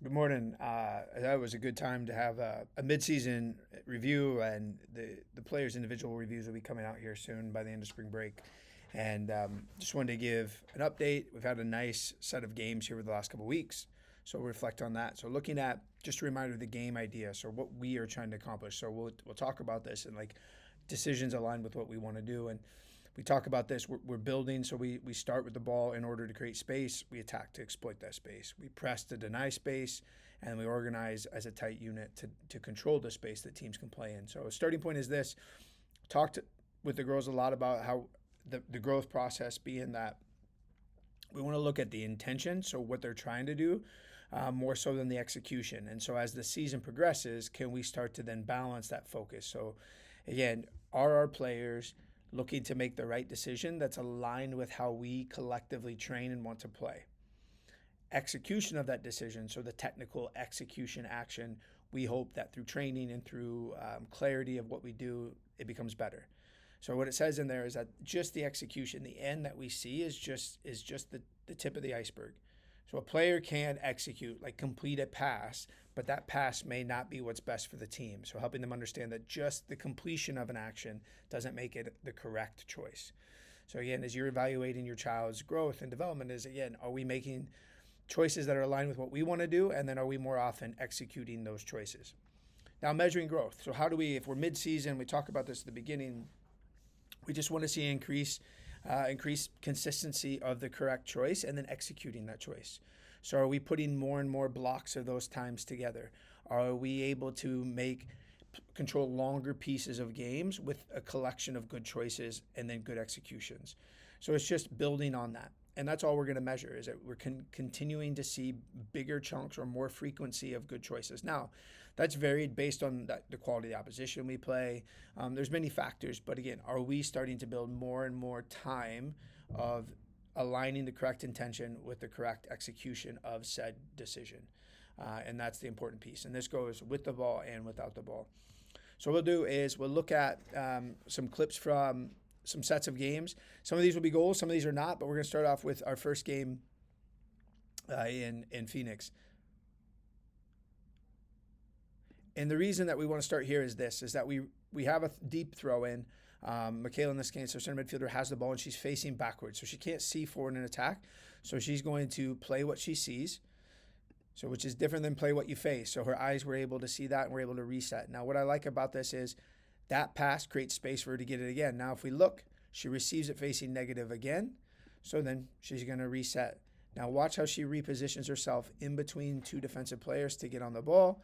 Good morning. That was a good time to have a midseason review, and the players' individual reviews will be coming out here soon by the end of spring break. And just wanted to give an update. We've had a nice set of games here over the last couple of weeks, so we'll reflect on that. So looking at just a reminder of the game idea, so what we are trying to accomplish. So we'll talk about this and like decisions aligned with what we want to do. And we talk about this. We're building, so we start with the ball in order to create space. We attack to exploit that space. We press to deny space, and we organize as a tight unit to control the space that teams can play in. So a starting point is this. Talked with the girls a lot about how the growth process being that we want to look at the intention, so what they're trying to do, more so than the execution. And so as the season progresses, can we start to then balance that focus? So again, are our players looking to make the right decision that's aligned with how we collectively train and want to play? Execution of that decision, so the technical execution action, we hope that through training and through clarity of what we do, it becomes better. So what it says in there is that just the execution, the end that we see is just the tip of the iceberg. So a player can execute, like complete a pass, but that pass may not be what's best for the team. So helping them understand that just the completion of an action doesn't make it the correct choice. So again, as you're evaluating your child's growth and development, is again, are we making choices that are aligned with what we want to do? And then are we more often executing those choices? Now, measuring growth. So how do we, if we're mid-season, we talk about this at the beginning, we just want to see increased consistency of the correct choice and then executing that choice. So are we putting more and more blocks of those times together? Are we able to control longer pieces of games with a collection of good choices and then good executions? So it's just building on that. And that's all we're going to measure, is that we're continuing to see bigger chunks or more frequency of good choices. Now, that's varied based on the quality of the opposition we play. There's many factors, but again, are we starting to build more and more time of aligning the correct intention with the correct execution of said decision? And that's the important piece. And this goes with the ball and without the ball. So what we'll do is we'll look at some clips from some sets of games. Some of these will be goals, some of these are not, but we're going to start off with our first game in Phoenix. And the reason that we want to start here is this, is that we have a deep throw in. Michaela, in this case, our center midfielder, has the ball and she's facing backwards. So she can't see forward in attack. So she's going to play what she sees. So which is different than play what you face. So her eyes were able to see that and we're able to reset. Now, what I like about this is that pass creates space for her to get it again. Now, if we look, she receives it facing negative again. So then she's going to reset. Now, watch how she repositions herself in between two defensive players to get on the ball.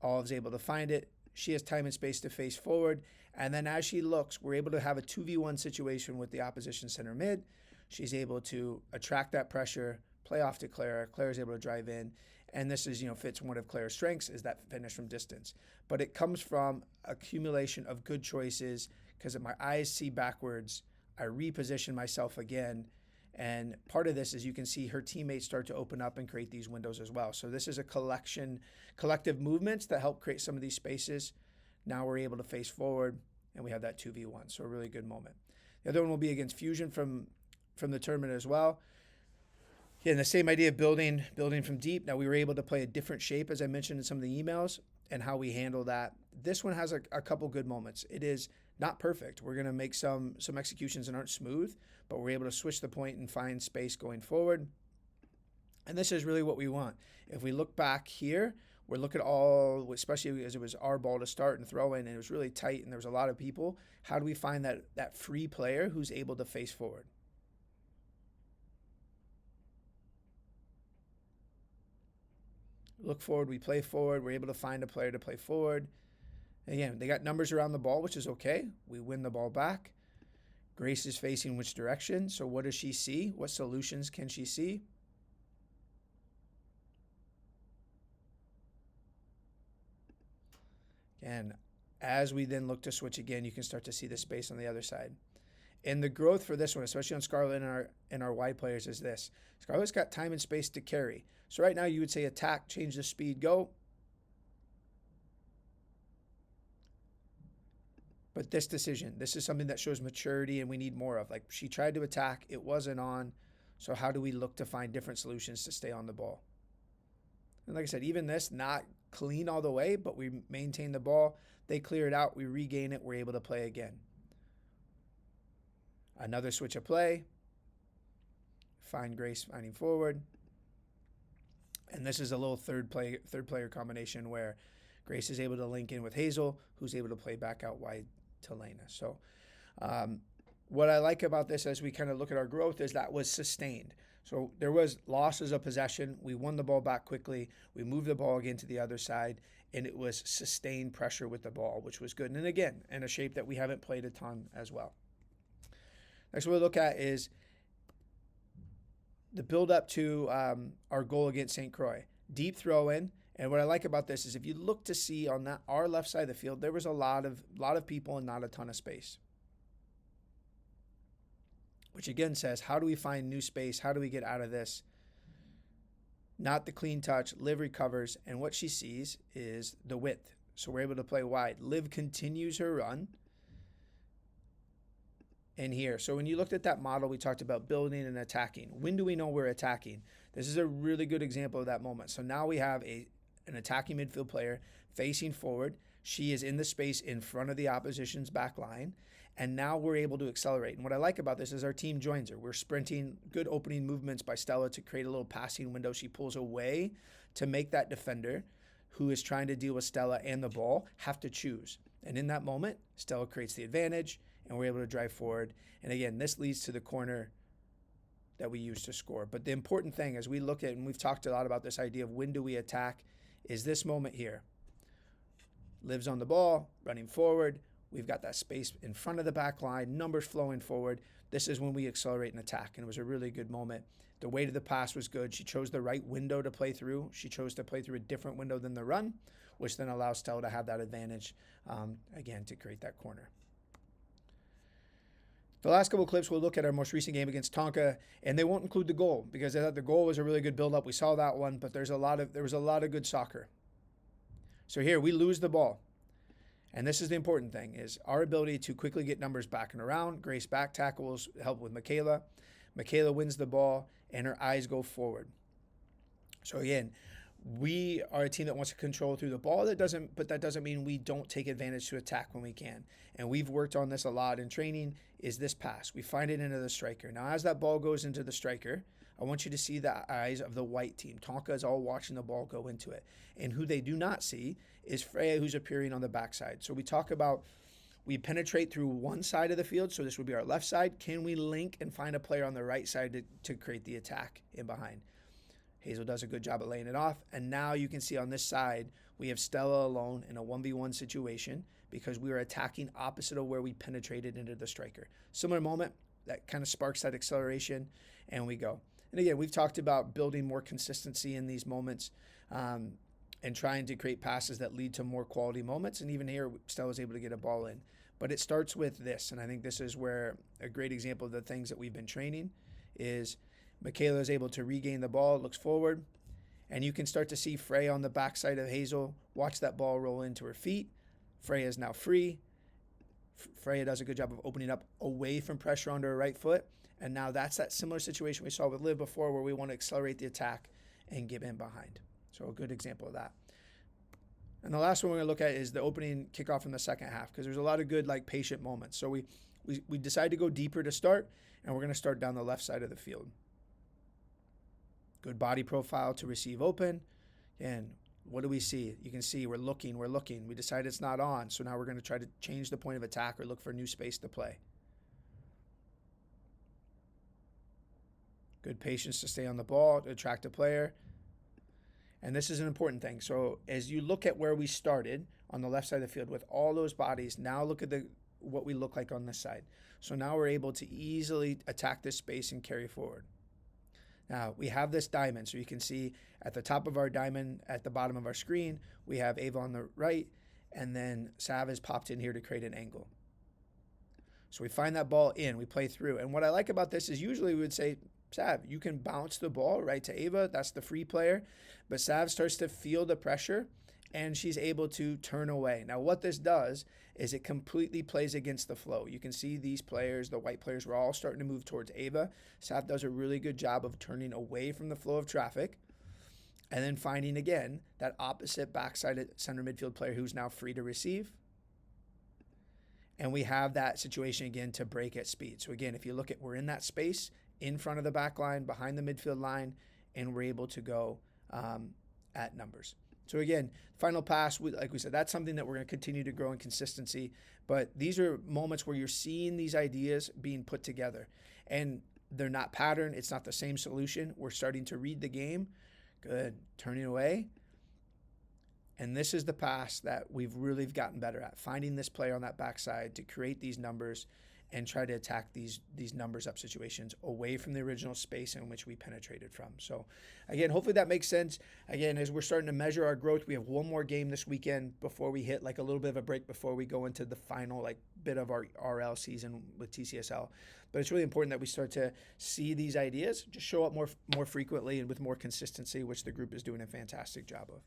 Olive's able to find it. She has time and space to face forward. And then as she looks, we're able to have a 2v1 situation with the opposition center mid. She's able to attract that pressure, play off to Clara. Clara's able to drive in. And this is, fits one of Clara's strengths, is that finish from distance. But it comes from accumulation of good choices, because if my eyes see backwards, I reposition myself again. And part of this is you can see her teammates start to open up and create these windows as well. So this is a collective movements that help create some of these spaces. Now we're able to face forward, and we have that 2v1. So a really good moment. The other one will be against Fusion from the tournament as well. Yeah, and the same idea of building from deep. Now, we were able to play a different shape, as I mentioned in some of the emails, and how we handle that. This one has a couple good moments. It is not perfect. We're going to make some executions that aren't smooth, but we're able to switch the point and find space going forward. And this is really what we want. If we look back here, we're looking at all, especially as it was our ball to start and throw in, and it was really tight and there was a lot of people. How do we find that free player who's able to face forward? Look forward, we play forward. We're able to find a player to play forward. Again, they got numbers around the ball, which is okay. We win the ball back. Grace is facing which direction? So what does she see? What solutions can she see? And as we then look to switch again, you can start to see the space on the other side. And the growth for this one, especially on Scarlett and our wide players, is this. Scarlett's got time and space to carry. So right now you would say attack, change the speed, go. But this decision, this is something that shows maturity and we need more of. Like, she tried to attack, it wasn't on. So how do we look to find different solutions to stay on the ball? And like I said, even this, not clean all the way, but we maintain the ball. They clear it out. We regain it. We're able to play again. Another switch of play. Find Grace finding forward. And this is a little third player combination where Grace is able to link in with Hazel, who's able to play back out wide to Lena. So what I like about this as we kind of look at our growth is that was sustained. So there was losses of possession. We won the ball back quickly. We moved the ball again to the other side, and it was sustained pressure with the ball, which was good. And again, in a shape that we haven't played a ton as well. Next what we'll look at is the build up to our goal against St. Croix. Deep throw in. And what I like about this is if you look to see on that our left side of the field, there was a lot of people and not a ton of space. Which again says, how do we find new space? How do we get out of this? Not the clean touch. Liv recovers, and what she sees is the width. So we're able to play wide. Liv continues her run. And here, so when you looked at that model, we talked about building and attacking. When do we know we're attacking? This is a really good example of that moment. So now we have an attacking midfield player facing forward. She is in the space in front of the opposition's back line. And now we're able to accelerate. And what I like about this is our team joins her. We're sprinting, good opening movements by Stella to create a little passing window. She pulls away to make that defender who is trying to deal with Stella and the ball have to choose. And in that moment, Stella creates the advantage, and we're able to drive forward. And again, this leads to the corner that we use to score. But the important thing as we look at, and we've talked a lot about this idea of when do we attack, is this moment here. Liv's on the ball, running forward. We've got that space in front of the back line, numbers flowing forward. This is when we accelerate and attack, and it was a really good moment. The weight of the pass was good. She chose the right window to play through. She chose to play through a different window than the run, which then allows Stella to have that advantage, again, to create that corner. The last couple of clips, we'll look at our most recent game against Tonka, and they won't include the goal because I thought the goal was a really good build-up. We saw that one, but there was a lot of good soccer. So here, we lose the ball. And this is the important thing, is our ability to quickly get numbers back and around. Grace back tackles, help with Michaela. Michaela wins the ball, and her eyes go forward. So again, we are a team that wants to control through the ball. But that doesn't mean we don't take advantage to attack when we can. And we've worked on this a lot in training, is this pass. We find it into the striker. Now, as that ball goes into the striker, I want you to see the eyes of the white team. Tonka is all watching the ball go into it. And who they do not see is Freya, who's appearing on the backside. So we talk about we penetrate through one side of the field, so this would be our left side. Can we link and find a player on the right side to create the attack in behind? Hazel does a good job at laying it off. And now you can see on this side, we have Stella alone in a 1v1 situation because we were attacking opposite of where we penetrated into the striker. Similar moment that kind of sparks that acceleration, and we go. And again, we've talked about building more consistency in these moments and trying to create passes that lead to more quality moments. And even here, Stella's able to get a ball in. But it starts with this, and I think this is where a great example of the things that we've been training is Michaela is able to regain the ball, looks forward, and you can start to see Freya on the backside of Hazel. Watch that ball roll into her feet. Freya is now free. Freya does a good job of opening up away from pressure onto her right foot. And now that's that similar situation we saw with Liv before where we want to accelerate the attack and get in behind. So a good example of that. And the last one we're going to look at is the opening kickoff in the second half because there's a lot of good patient moments. So we decide to go deeper to start, and we're going to start down the left side of the field. Good body profile to receive open. And what do we see? You can see we're looking. We decide it's not on. So now we're going to try to change the point of attack or look for new space to play. Good patience to stay on the ball, to attract a player. And this is an important thing. So as you look at where we started on the left side of the field with all those bodies, now look at what we look like on this side. So now we're able to easily attack this space and carry forward. Now we have this diamond. So you can see at the top of our diamond, at the bottom of our screen, we have Ava on the right, and then Sav has popped in here to create an angle. So we find that ball in, we play through. And what I like about this is usually we would say, Sav, you can bounce the ball right to Ava. That's the free player. But Sav starts to feel the pressure, and she's able to turn away. Now, what this does is it completely plays against the flow. You can see these players, the white players, were all starting to move towards Ava. Sav does a really good job of turning away from the flow of traffic. and then finding again that opposite backside center midfield player who's now free to receive. And we have that situation again to break at speed. So again, if you look at, we're in that space in front of the back line, behind the midfield line, and we're able to go at numbers. So again, final pass, like we said, that's something that we're going to continue to grow in consistency. But these are moments where you're seeing these ideas being put together. And they're not patterned. It's not the same solution. We're starting to read the game. Good. Turning away. And this is the pass that we've really gotten better at, finding this player on that backside to create these numbers and try to attack these numbers up situations away from the original space in which we penetrated from. So again, hopefully that makes sense. Again, as we're starting to measure our growth, we have one more game this weekend before we hit like a little bit of a break before we go into the final like bit of our RL season with TCSL. But it's really important that we start to see these ideas just show up more frequently and with more consistency, which the group is doing a fantastic job of.